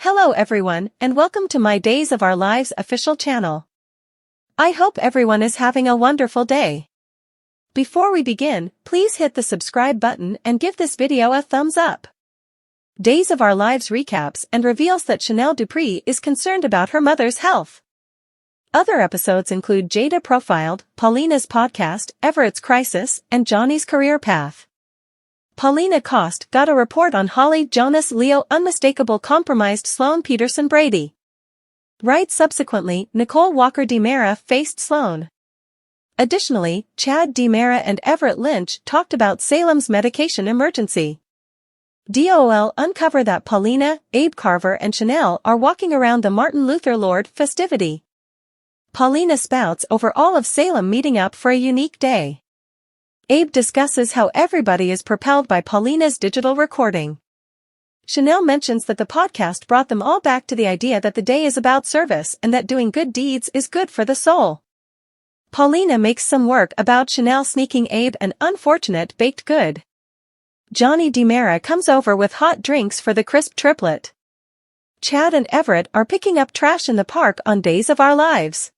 Hello everyone, and welcome to my Days of Our Lives official channel. I hope everyone is having a wonderful day. Before we begin, please hit the subscribe button and give this video a thumbs up. Days of Our Lives recaps and reveals that Chanel Dupree is concerned about her mother's health. Other episodes include Jada profiled, Paulina's podcast, Everett's crisis, and Johnny's career path. Paulina Cost got a report on Holly Jonas Leo unmistakable compromised Sloan Peterson Brady. Right subsequently, Nicole Walker DiMera faced Sloan. Additionally, Chad DiMera and Everett Lynch talked about Salem's medication emergency. DOL uncover that Paulina, Abe Carver and Chanel are walking around the Martin Luther Lord festivity. Paulina spouts over all of Salem meeting up for a unique day. Abe discusses how everybody is propelled by Paulina's digital recording. Chanel mentions that the podcast brought them all back to the idea that the day is about service and that doing good deeds is good for the soul. Paulina makes some work about Chanel sneaking Abe an unfortunate baked good. Johnny DiMera comes over with hot drinks for the crisp triplet. Chad and Everett are picking up trash in the park on Days of Our Lives.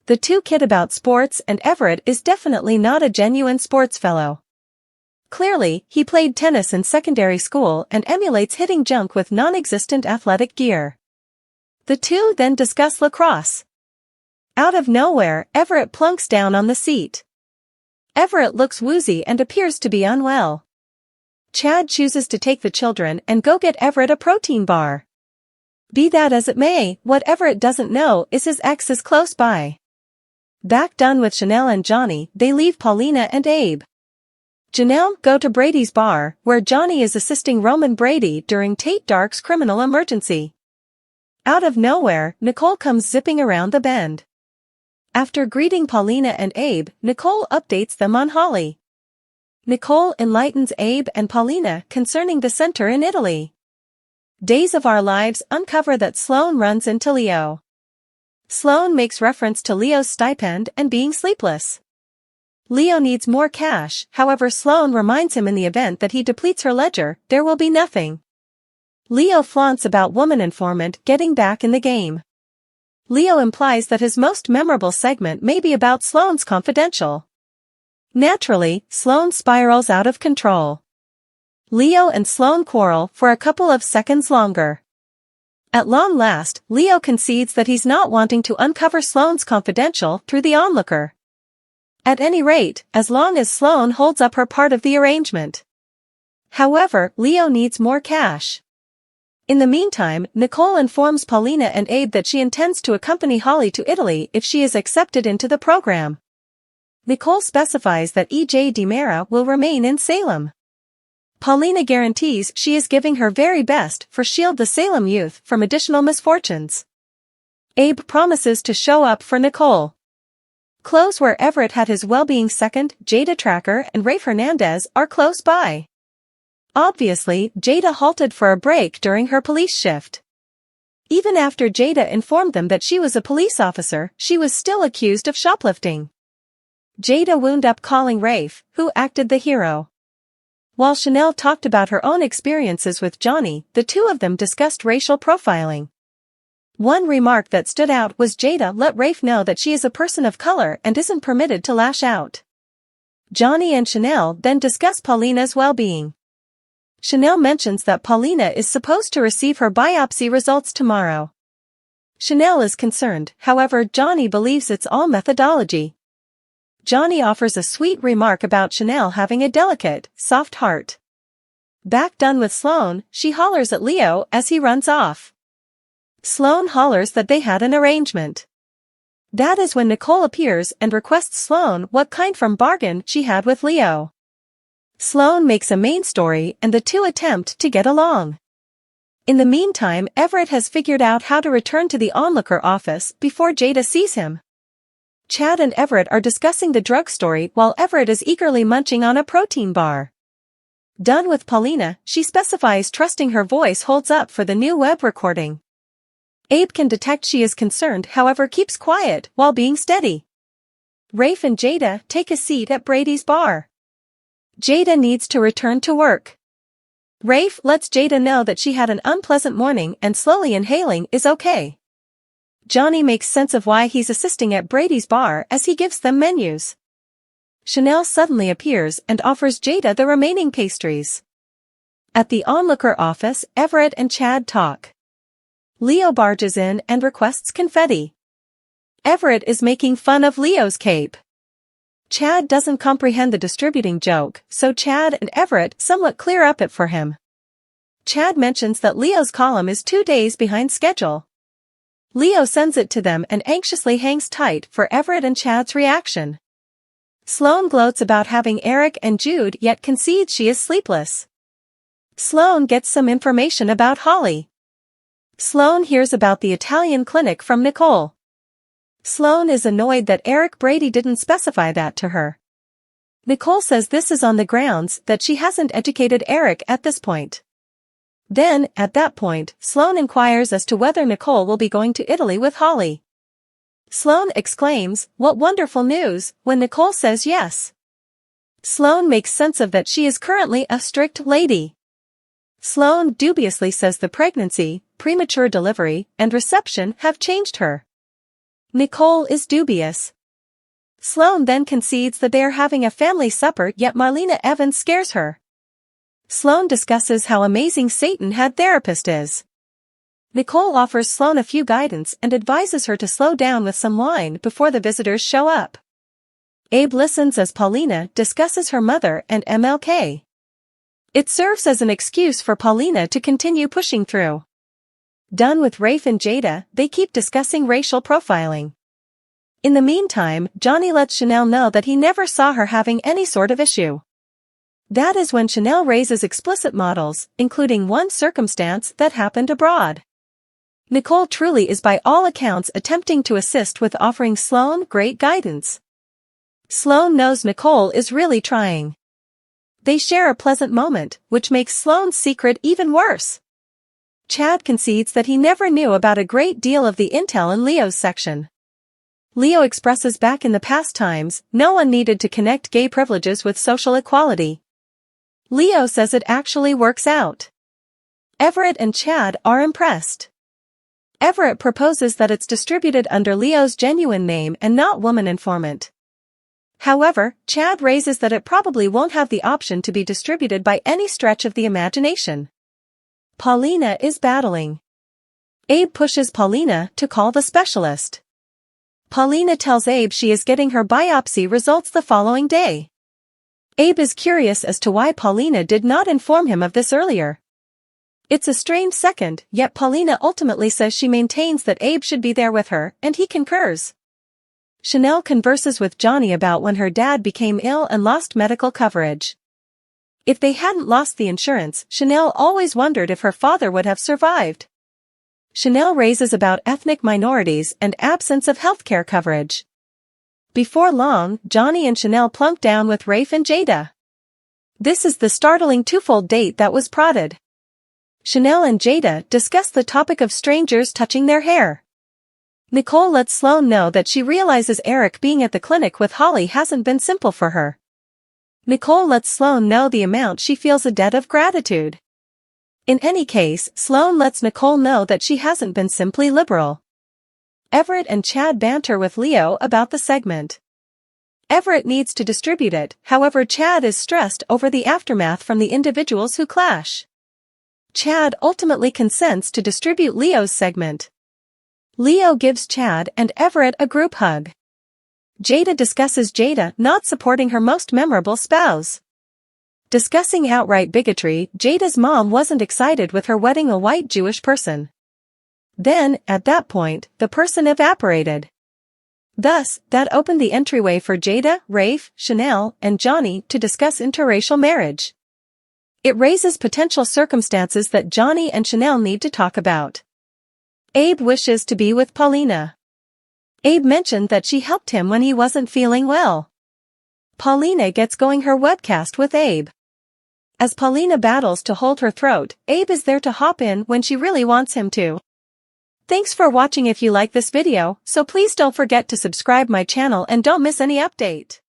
The two kid about sports and Everett is definitely not a genuine sports fellow. Clearly, he played tennis in secondary school and emulates hitting junk with non-existent athletic gear. The two then discuss lacrosse. Out of nowhere, Everett plunks down on the seat. Everett looks woozy and appears to be unwell. Chad chooses to take the children and go get Everett a protein bar. Be that as it may, what Everett doesn't know is his ex is close by. Back done with Chanel and Johnny, they leave Paulina and Abe. Janelle go to Brady's bar, where Johnny is assisting Roman Brady during Tate Dark's criminal emergency. Out of nowhere, Nicole comes zipping around the bend. After greeting Paulina and Abe, Nicole updates them on Holly. Nicole enlightens Abe and Paulina concerning the center in Italy. Days of Our Lives uncover that Sloan runs into Leo. Sloan makes reference to Leo's stipend and being sleepless. Leo needs more cash, however Sloan reminds him in the event that he depletes her ledger, there will be nothing. Leo flaunts about woman informant getting back in the game. Leo implies that his most memorable segment may be about Sloan's confidential. Naturally, Sloan spirals out of control. Leo and Sloan quarrel for a couple of seconds longer. At long last, Leo concedes that he's not wanting to uncover Sloan's confidential through the onlooker. At any rate, as long as Sloan holds up her part of the arrangement. However, Leo needs more cash. In the meantime, Nicole informs Paulina and Abe that she intends to accompany Holly to Italy if she is accepted into the program. Nicole specifies that E.J. DiMera will remain in Salem. Paulina guarantees she is giving her very best for shield the Salem youth from additional misfortunes. Abe promises to show up for Nicole. Close where Everett had his well-being second, Jada Tracker and Rafe Hernandez are close by. Obviously, Jada halted for a break during her police shift. Even after Jada informed them that she was a police officer, she was still accused of shoplifting. Jada wound up calling Rafe, who acted the hero. While Chanel talked about her own experiences with Johnny, the two of them discussed racial profiling. One remark that stood out was Jada let Rafe know that she is a person of color and isn't permitted to lash out. Johnny and Chanel then discuss Paulina's well-being. Chanel mentions that Paulina is supposed to receive her biopsy results tomorrow. Chanel is concerned, however Johnny believes it's all methodology. Johnny offers a sweet remark about Chanel having a delicate, soft heart. Back done with Sloan, she hollers at Leo as he runs off. Sloan hollers that they had an arrangement. That is when Nicole appears and requests Sloan what kind from bargain she had with Leo. Sloan makes a main story and the two attempt to get along. In the meantime, Everett has figured out how to return to the onlooker office before Jada sees him. Chad and Everett are discussing the drug story while Everett is eagerly munching on a protein bar. Done with Paulina, she specifies trusting her voice holds up for the new web recording. Abe can detect she is concerned, however keeps quiet while being steady. Rafe and Jada take a seat at Brady's bar. Jada needs to return to work. Rafe lets Jada know that she had an unpleasant morning and slowly inhaling is okay. Johnny makes sense of why he's assisting at Brady's bar as he gives them menus. Chanel suddenly appears and offers Jada the remaining pastries. At the onlooker office, Everett and Chad talk. Leo barges in and requests confetti. Everett is making fun of Leo's cape. Chad doesn't comprehend the distributing joke, so Chad and Everett somewhat clear up it for him. Chad mentions that Leo's column is 2 days behind schedule. Leo sends it to them and anxiously hangs tight for Everett and Chad's reaction. Sloane gloats about having Eric and Jude yet concedes she is sleepless. Sloane gets some information about Holly. Sloane hears about the Italian clinic from Nicole. Sloane is annoyed that Eric Brady didn't specify that to her. Nicole says this is on the grounds that she hasn't educated Eric at this point. Then, at that point, Sloane inquires as to whether Nicole will be going to Italy with Holly. Sloane exclaims, "What wonderful news," when Nicole says yes. Sloane makes sense of that she is currently a strict lady. Sloane dubiously says the pregnancy, premature delivery, and reception have changed her. Nicole is dubious. Sloane then concedes that they are having a family supper, yet Marlena Evans scares her. Sloane discusses how amazing Satan Head therapist is. Nicole offers Sloane a few guidance and advises her to slow down with some wine before the visitors show up. Abe listens as Paulina discusses her mother and MLK. It serves as an excuse for Paulina to continue pushing through. Done with Rafe and Jada, they keep discussing racial profiling. In the meantime, Johnny lets Chanel know that he never saw her having any sort of issue. That is when Chanel raises explicit models, including one circumstance that happened abroad. Nicole truly is by all accounts attempting to assist with offering Sloane great guidance. Sloane knows Nicole is really trying. They share a pleasant moment, which makes Sloane's secret even worse. Chad concedes that he never knew about a great deal of the intel in Leo's section. Leo expresses back in the past times, no one needed to connect gay privileges with social equality. Leo says it actually works out. Everett and Chad are impressed. Everett proposes that it's distributed under Leo's genuine name and not woman informant. However, Chad raises that it probably won't have the option to be distributed by any stretch of the imagination. Paulina is battling. Abe pushes Paulina to call the specialist. Paulina tells Abe she is getting her biopsy results the following day. Abe is curious as to why Paulina did not inform him of this earlier. It's a strained second, yet Paulina ultimately says she maintains that Abe should be there with her, and he concurs. Chanel converses with Johnny about when her dad became ill and lost medical coverage. If they hadn't lost the insurance, Chanel always wondered if her father would have survived. Chanel raises about ethnic minorities and absence of healthcare coverage. Before long, Johnny and Chanel plunk down with Rafe and Jada. This is the startling twofold date that was prodded. Chanel and Jada discuss the topic of strangers touching their hair. Nicole lets Sloane know that she realizes Eric being at the clinic with Holly hasn't been simple for her. Nicole lets Sloane know the amount she feels a debt of gratitude. In any case, Sloane lets Nicole know that she hasn't been simply liberal. Everett and Chad banter with Leo about the segment. Everett needs to distribute it, however Chad is stressed over the aftermath from the individuals who clash. Chad ultimately consents to distribute Leo's segment. Leo gives Chad and Everett a group hug. Jada discusses Jada not supporting her most memorable spouse. Discussing outright bigotry, Jada's mom wasn't excited with her wedding a white Jewish person. Then, at that point, the person evaporated. Thus, that opened the entryway for Jada, Rafe, Chanel, and Johnny to discuss interracial marriage. It raises potential circumstances that Johnny and Chanel need to talk about. Abe wishes to be with Paulina. Abe mentioned that she helped him when he wasn't feeling well. Paulina gets going her webcast with Abe. As Paulina battles to hold her throat, Abe is there to hop in when she really wants him to. Thanks for watching. If you like this video, so please don't forget to subscribe my channel and don't miss any update.